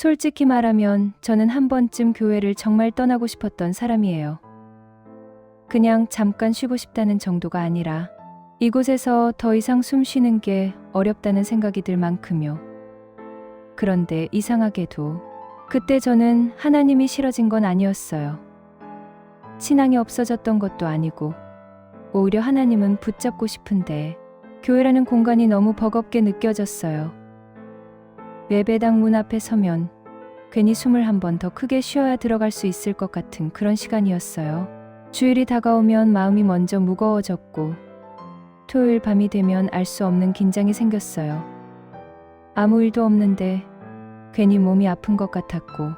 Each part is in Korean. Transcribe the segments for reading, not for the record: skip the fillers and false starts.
솔직히 말하면 저는 한 번쯤 교회를 정말 떠나고 싶었던 사람이에요. 그냥 잠깐 쉬고 싶다는 정도가 아니라 이곳에서 더 이상 숨 쉬는 게 어렵다는 생각이 들 만큼요. 그런데 이상하게도 그때 저는 하나님이 싫어진 건 아니었어요. 신앙이 없어졌던 것도 아니고 오히려 하나님은 붙잡고 싶은데 교회라는 공간이 너무 버겁게 느껴졌어요. 예배당 문 앞에 서면 괜히 숨을 한 번 더 크게 쉬어야 들어갈 수 있을 것 같은 그런 시간이었어요. 주일이 다가오면 마음이 먼저 무거워졌고 토요일 밤이 되면 알 수 없는 긴장이 생겼어요. 아무 일도 없는데 괜히 몸이 아픈 것 같았고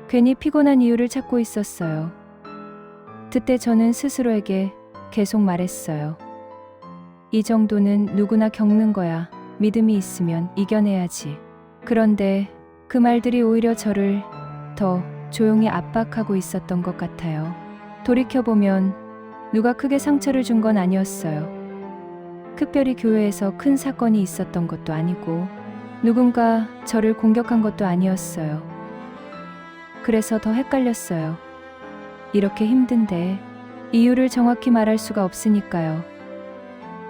괜히 피곤한 이유를 찾고 있었어요. 그때 저는 스스로에게 계속 말했어요. 이 정도는 누구나 겪는 거야. 믿음이 있으면 이겨내야지. 그런데 그 말들이 오히려 저를 더 조용히 압박하고 있었던 것 같아요. 돌이켜보면 누가 크게 상처를 준 건 아니었어요. 특별히 교회에서 큰 사건이 있었던 것도 아니고 누군가 저를 공격한 것도 아니었어요. 그래서 더 헷갈렸어요. 이렇게 힘든데 이유를 정확히 말할 수가 없으니까요.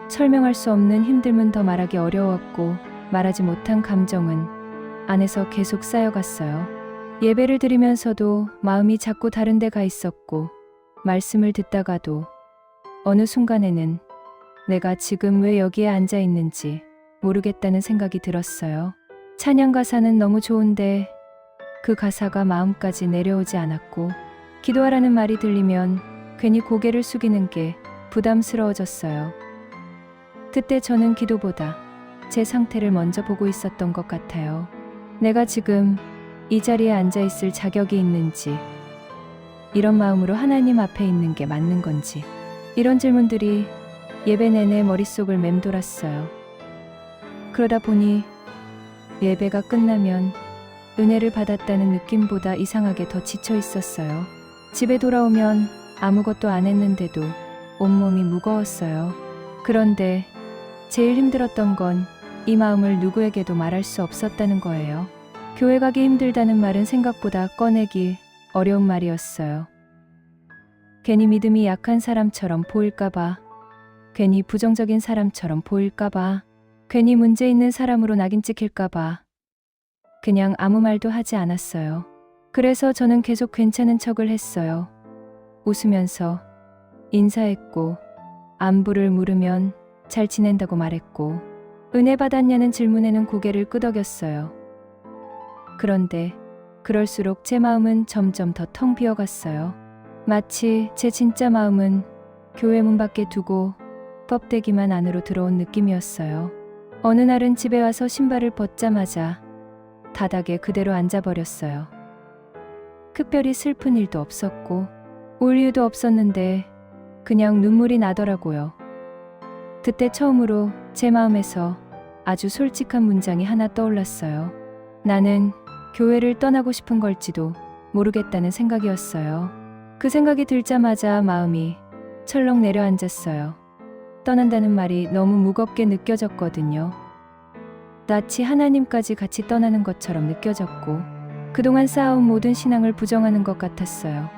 설명할 수 없는 힘듦은 더 말하기 어려웠고 말하지 못한 감정은 안에서 계속 쌓여갔어요. 예배를 드리면서도 마음이 자꾸 다른 데 가 있었고 말씀을 듣다가도 어느 순간에는 내가 지금 왜 여기에 앉아 있는지 모르겠다는 생각이 들었어요. 찬양 가사는 너무 좋은데 그 가사가 마음까지 내려오지 않았고 기도하라는 말이 들리면 괜히 고개를 숙이는 게 부담스러워졌어요. 그때 저는 기도보다 제 상태를 먼저 보고 있었던 것 같아요. 내가 지금 이 자리에 앉아 있을 자격이 있는지, 이런 마음으로 하나님 앞에 있는 게 맞는 건지, 이런 질문들이 예배 내내 머릿속을 맴돌았어요. 그러다 보니 예배가 끝나면 은혜를 받았다는 느낌보다 이상하게 더 지쳐 있었어요. 집에 돌아오면 아무것도 안 했는데도 온몸이 무거웠어요. 그런데 제일 힘들었던 건 이 마음을 누구에게도 말할 수 없었다는 거예요. 교회 가기 힘들다는 말은 생각보다 꺼내기 어려운 말이었어요. 괜히 믿음이 약한 사람처럼 보일까봐, 괜히 부정적인 사람처럼 보일까봐, 괜히 문제 있는 사람으로 낙인 찍힐까봐 그냥 아무 말도 하지 않았어요. 그래서 저는 계속 괜찮은 척을 했어요. 웃으면서 인사했고 안부를 물으면 잘 지낸다고 말했고 은혜 받았냐는 질문에는 고개를 끄덕였어요. 그런데 그럴수록 제 마음은 점점 더 텅 비어갔어요. 마치 제 진짜 마음은 교회 문 밖에 두고 껍데기만 안으로 들어온 느낌이었어요. 어느 날은 집에 와서 신발을 벗자마자 바닥에 그대로 앉아버렸어요. 특별히 슬픈 일도 없었고 울 이유도 없었는데 그냥 눈물이 나더라고요. 그때 처음으로 제 마음에서 아주 솔직한 문장이 하나 떠올랐어요. 나는 교회를 떠나고 싶은 걸지도 모르겠다는 생각이었어요. 그 생각이 들자마자 마음이 철렁 내려앉았어요. 떠난다는 말이 너무 무겁게 느껴졌거든요. 낯이 하나님까지 같이 떠나는 것처럼 느껴졌고 그동안 쌓아온 모든 신앙을 부정하는 것 같았어요.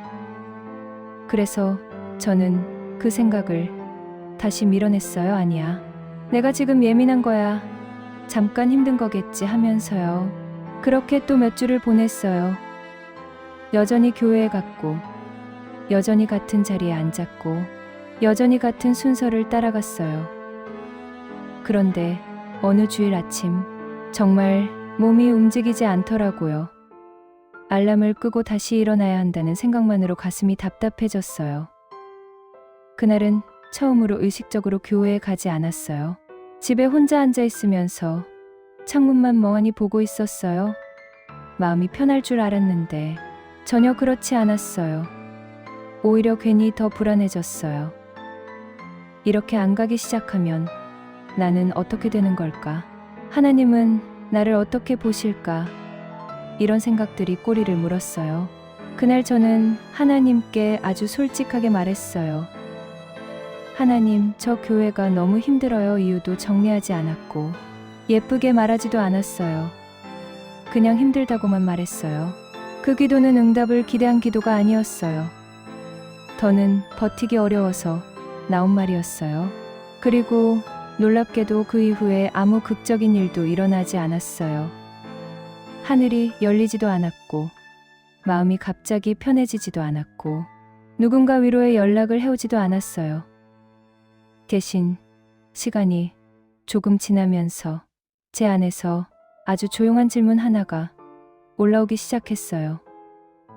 그래서 저는 그 생각을 다시 밀어냈어요. 아니야. 내가 지금 예민한 거야. 잠깐 힘든 거겠지 하면서요. 그렇게 또 몇 주를 보냈어요. 여전히 교회에 갔고 여전히 같은 자리에 앉았고 여전히 같은 순서를 따라갔어요. 그런데 어느 주일 아침 정말 몸이 움직이지 않더라고요. 알람을 끄고 다시 일어나야 한다는 생각만으로 가슴이 답답해졌어요. 그날은 처음으로 의식적으로 교회에 가지 않았어요. 집에 혼자 앉아 있으면서 창문만 멍하니 보고 있었어요. 마음이 편할 줄 알았는데 전혀 그렇지 않았어요. 오히려 괜히 더 불안해졌어요. 이렇게 안 가기 시작하면 나는 어떻게 되는 걸까? 하나님은 나를 어떻게 보실까? 이런 생각들이 꼬리를 물었어요. 그날 저는 하나님께 아주 솔직하게 말했어요. 하나님, 저 교회가 너무 힘들어요. 이유도 정리하지 않았고 예쁘게 말하지도 않았어요. 그냥 힘들다고만 말했어요. 그 기도는 응답을 기대한 기도가 아니었어요. 더는 버티기 어려워서 나온 말이었어요. 그리고 놀랍게도 그 이후에 아무 극적인 일도 일어나지 않았어요. 하늘이 열리지도 않았고, 마음이 갑자기 편해지지도 않았고, 누군가 위로의 연락을 해오지도 않았어요. 대신 시간이 조금 지나면서 제 안에서 아주 조용한 질문 하나가 올라오기 시작했어요.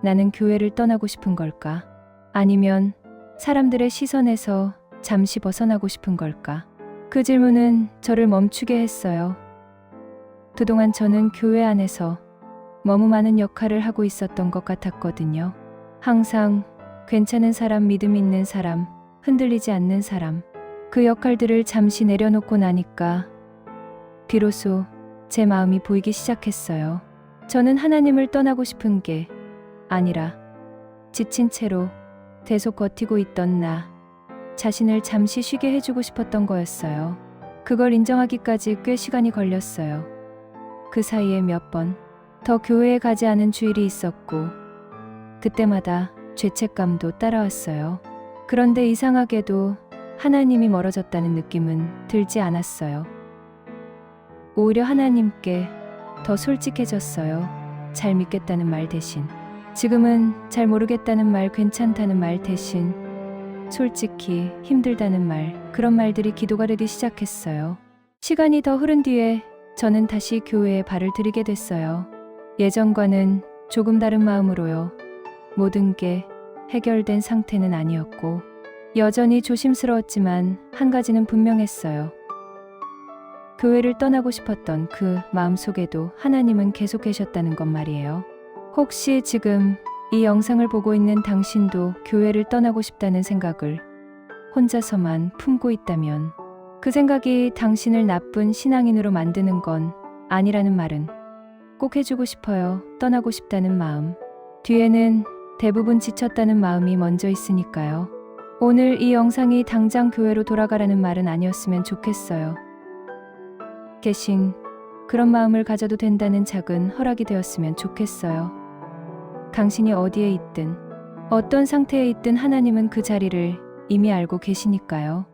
나는 교회를 떠나고 싶은 걸까? 아니면 사람들의 시선에서 잠시 벗어나고 싶은 걸까? 그 질문은 저를 멈추게 했어요. 그동안 저는 교회 안에서 너무 많은 역할을 하고 있었던 것 같았거든요. 항상 괜찮은 사람, 믿음 있는 사람, 흔들리지 않는 사람, 그 역할들을 잠시 내려놓고 나니까 비로소 제 마음이 보이기 시작했어요. 저는 하나님을 떠나고 싶은 게 아니라 지친 채로 계속 버티고 있던 나 자신을 잠시 쉬게 해주고 싶었던 거였어요. 그걸 인정하기까지 꽤 시간이 걸렸어요. 그 사이에 몇 번 더 교회에 가지 않은 주일이 있었고 그때마다 죄책감도 따라왔어요. 그런데 이상하게도 하나님이 멀어졌다는 느낌은 들지 않았어요. 오히려 하나님께 더 솔직해졌어요. 잘 믿겠다는 말 대신, 지금은 잘 모르겠다는 말, 괜찮다는 말 대신 솔직히 힘들다는 말, 그런 말들이 기도가 되기 시작했어요. 시간이 더 흐른 뒤에 저는 다시 교회에 발을 들이게 됐어요. 예전과는 조금 다른 마음으로요. 모든 게 해결된 상태는 아니었고 여전히 조심스러웠지만 한 가지는 분명했어요. 교회를 떠나고 싶었던 그 마음속에도 하나님은 계속 계셨다는 것 말이에요. 혹시 지금 이 영상을 보고 있는 당신도 교회를 떠나고 싶다는 생각을 혼자서만 품고 있다면 그 생각이 당신을 나쁜 신앙인으로 만드는 건 아니라는 말은 꼭 해주고 싶어요. 떠나고 싶다는 마음 뒤에는 대부분 지쳤다는 마음이 먼저 있으니까요. 오늘 이 영상이 당장 교회로 돌아가라는 말은 아니었으면 좋겠어요. 대신 그런 마음을 가져도 된다는 작은 허락이 되었으면 좋겠어요. 당신이 어디에 있든 어떤 상태에 있든 하나님은 그 자리를 이미 알고 계시니까요.